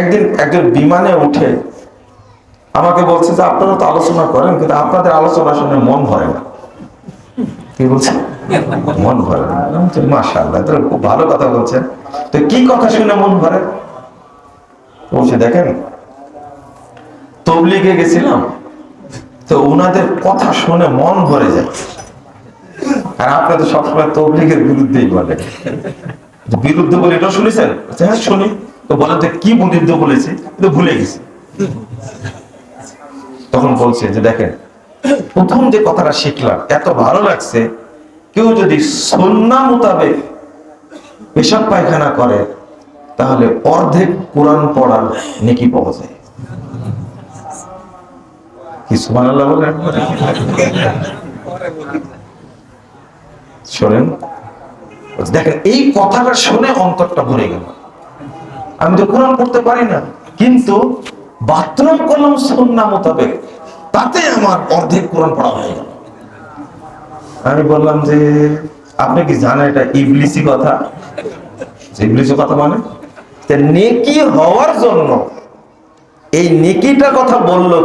একদিন একজন বিমানে উঠে আমাকে বলছে যে আপনারা তো আলোচনা করেন কিন্তু আপনাদের আলোচনা শুনে মন ভরে না। কি বলছেন? মন ভরে না। মাশাআল্লাহ, খুব ভালো কথা বলছেন। তো কি কথা শুনে মন ভরে? বলছে দেখেন, তবলিগে গেছিলাম তো উনাদের কথা শুনে মন ভরে যায়। আর আপনি তো সবসময় তবলিগের বিরুদ্ধেই বলেন। বিরুদ্ধে বলে এটা শুনেছেন? হ্যাঁ শুনি। তো বলেন তো কি বিরুদ্ধে বলেছি, তো ভুলে গেছি। তখন বলছে যে দেখেন, প্রথম যে কথাটা শিখলাম এত ভালো লাগছে, কেউ যদি সুন্নাহ মোতাবেক পেশাব পায়খানা করে তাহলে অর্ধেক কোরআন পড়ার নেকি পাওয়া যায়। কি সুবহানাল্লাহ বলেন? শোনেন, দেখেন এই কথাটা শুনে অন্তরটা ভরে গেল। আমি তো কোরআন পড়তে পারি না, কিন্তু বাথরুম করলাম সুন্নাহ মোতাবেক, তাতে আমার অর্ধেক কোরআন পড়া হয়ে গেল। আমি বললাম যে আপনি কি জানেন এটা ইবলিসি কথা? ইবলিসি কথা মানে নেকি হওয়ার জন্য এই নেকিটার কথা বললো,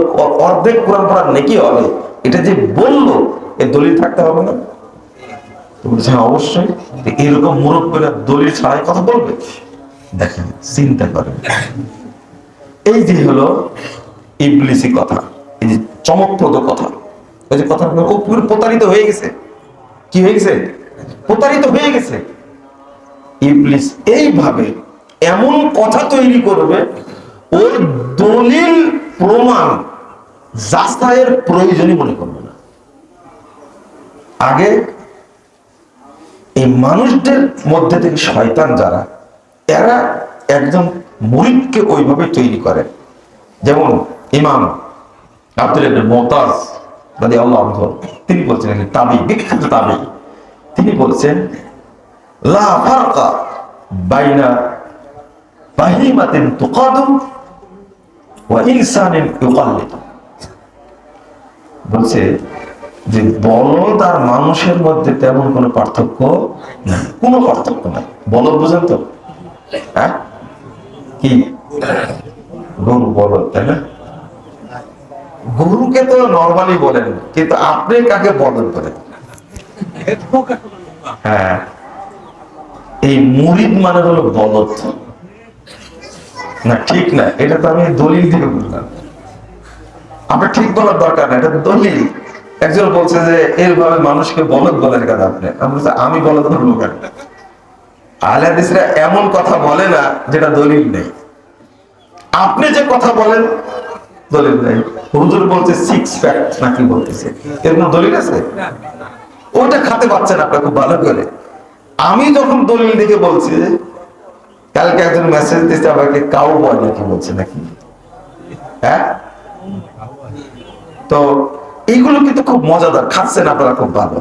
অর্ধেক কোরআন পড়ার নেকি হবে, এটা যে বললো এর দলিল থাকতে হবে না? বলছে হ্যাঁ অবশ্যই। এরকম মুরব্বীরা দলিল ছাড়াই কথা বলবে? দেখেন, চিন্তা করেন, এই যে হলো ইবলিসি কথা, এই যে চমকপ্রদ কথা, ওই যে কথা ও পুরো প্রতারিত হয়ে গেছে। কি হয়ে গেছে? প্রতারিত হয়ে গেছে। ইবলিস এইভাবে এমন কথা তৈরি করবে, ওর দলিল প্রমাণ যাচাইয়ের প্রয়োজনই মনে করবে না। আগে এই মানুষদের মধ্যে থেকে শয়তান যারা, এরা একজন মুরিদকে ওইভাবে তৈরি করে। যেমন ইমাম আব্দুল ইবনে মুতাজ রাদিয়াল্লাহু আনহু, তিনি বলছেন, তাবি, বিখ্যাত তাবি, তিনি বলছেন লা ফারকা বাইনা বাহিমাতিন তুকাদু ওয়া ইনসানিন ইউকাল্লিদু। বলছে যে বলদ আর মানুষের মধ্যে তেমন কোনো পার্থক্য নাই, কোনো পার্থক্য নাই। বলদ বুঝেন তো? হ্যাঁ, কি গরু বলদ, তাই না? গরুকে তো নরমালি বলেন, কিন্তু আপনি কাকে বলদ বলেন? হ্যাঁ, এই মুরিদ মানে হলো বলদ না, ঠিক না? এটা তো আমি দলিল দিয়ে বললাম, আপনার ঠিক বলার দরকার না, এটা দলিল। একজন বলছে যে এরভাবে মানুষকে বলদ বলেন কেন আপনি? আমি বলদ বলবো কেন? আহলে হাদিসরা এমন কথা বলে না যেটা দলিল নেই। আপনি যে কথা বলেন দলিল নেই। হুজুর বলছে সিক্স প্যাক নাকি বলতেছে, এর কোনো দলিল আছে? ওটা খাতে পাচ্ছেন আপনার খুব ভালো করে। আমি যখন দলিল দেখে বলছি, কালকে একজন মেসেজ দিচ্ছে আমাকে কাউ বয় নাকি বলছে নাকি, হ্যাঁ? তো এইগুলো কিন্তু খুব মজাদার, খাচ্ছেন আপনারা খুব ভালো।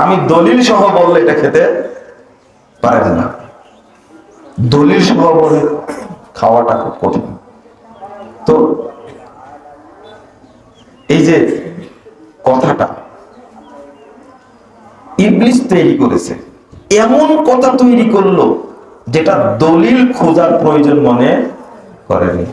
আমি দলিল সহ বললে এটা খেতে পারেন না। দলিল সহ বলে খাওয়াটা খুব কঠিন। তো এই যে কথাটা ইবলিস তৈরি করেছে, এমন কথা তৈরি করলো যেটা দলিল খোঁজার প্রয়োজন মনে করেনি।